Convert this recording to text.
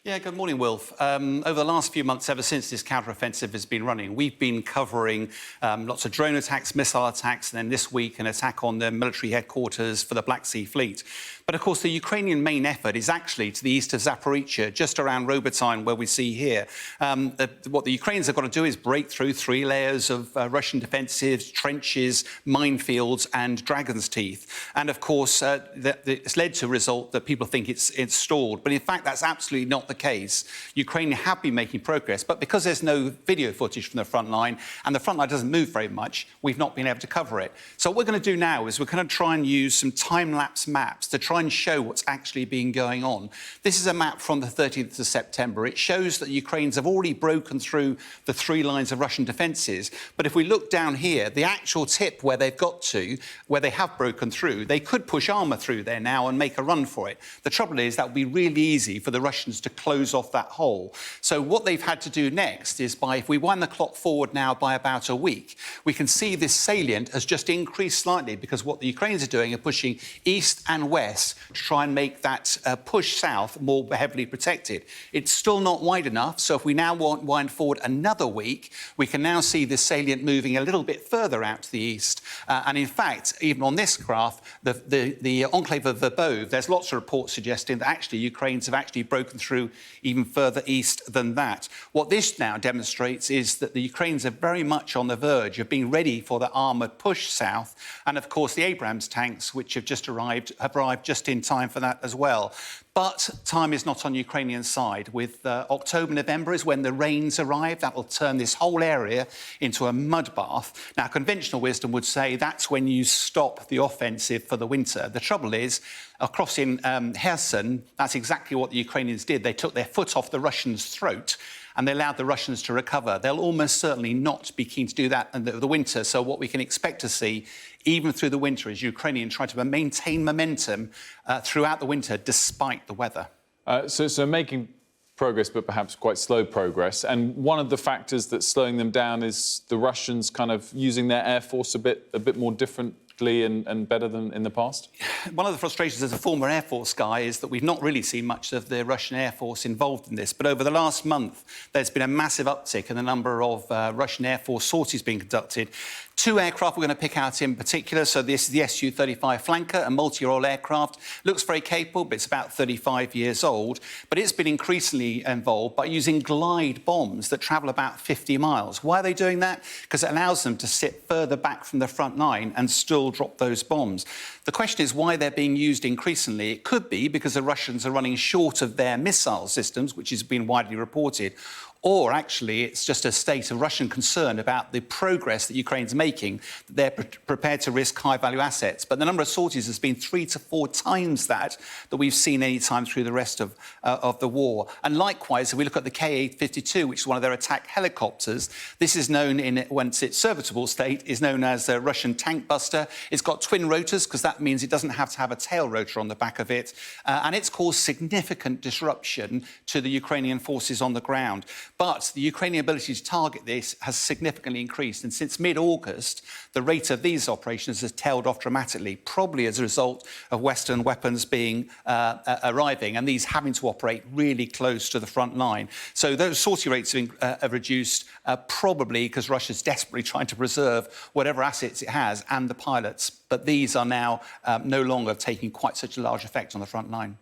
Yeah, good morning, Wilf. Over the last few months, ever since this counteroffensive has been running, we've been covering lots of drone attacks, missile attacks, and then this week an attack on the military headquarters for the Black Sea Fleet. But of course, the Ukrainian main effort is actually to the east of Zaporizhzhia, just around Robotyne, where we see here. What the Ukrainians have got to do is break through 3 layers of Russian defensives, trenches, minefields, and dragon's teeth. And of course, it's led to a result that people think it's stalled. But in fact, that's absolutely not the case. Ukraine have been making progress, but because there's no video footage from the front line and the front line doesn't move very much, we've not been able to cover it. So what we're going to do now is we're going to try and use some time-lapse maps to try and show what's actually been going on. This is a map from the 30th of September. It shows that the Ukrainians have already broken through the 3 lines of Russian defences. But if we look down here, the actual tip where they've got to, where they have broken through, they could push armour through there now and make a run for it. The trouble is that would be really easy for the Russians to close off that hole. So what they've had to do next is if we wind the clock forward now by about a week, we can see this salient has just increased slightly because what the Ukrainians are doing are pushing east and west to try and make that push south more heavily protected. It's still not wide enough, so if we now wind forward another week, we can now see this salient moving a little bit further out to the east. And in fact, even on this graph, the enclave of Verbove, there's lots of reports suggesting that actually Ukrainians have actually broken through even further east than that. What this now demonstrates is that the Ukrainians are very much on the verge of being ready for the armoured push south. And of course, the Abrams tanks, which have just arrived, have arrived just in time for that as well. But time is not on the Ukrainian side. With October, November is when the rains arrive. That will turn this whole area into a mud bath. Now, conventional wisdom would say that's when you stop the offensive for the winter. The trouble is, across in Kherson, that's exactly what the Ukrainians did. They took their foot off the Russians' throat and they allowed the Russians to recover. They'll almost certainly not be keen to do that in the winter. So what we can expect to see, even through the winter, is Ukrainians try to maintain momentum throughout the winter, despite the weather. So making progress, but perhaps quite slow progress. And one of the factors that's slowing them down is the Russians kind of using their air force a bit more differently and better than in the past? One of the frustrations as a former Air Force guy is that we've not really seen much of the Russian Air Force involved in this. But over the last month, there's been a massive uptick in the number of Russian Air Force sorties being conducted. 2 aircraft we're going to pick out in particular. So this is the Su-35 Flanker, a multi-role aircraft. Looks very capable, but it's about 35 years old. But it's been increasingly involved by using glide bombs that travel about 50 miles. Why are they doing that? Because it allows them to sit further back from the front line and still drop those bombs. The question is why they're being used increasingly. It could be because the Russians are running short of their missile systems, which has been widely reported, or actually it's just a state of Russian concern about the progress that Ukraine's making, that they're prepared to risk high-value assets. But the number of sorties has been 3 to 4 times that we've seen any time through the rest of the war. And likewise, if we look at the Ka-52, which is one of their attack helicopters, this is known, once its serviceable state, is known as a Russian tank buster. It's got twin rotors, because that means it doesn't have to have a tail rotor on the back of it. And it's caused significant disruption to the Ukrainian forces on the ground. But the Ukrainian ability to target this has significantly increased. And since mid-August, the rate of these operations has tailed off dramatically, probably as a result of Western weapons arriving and these having to operate really close to the front line. So those sortie rates have reduced, probably because Russia's desperately trying to preserve whatever assets it has and the pilots. But these are now no longer taking quite such a large effect on the front line.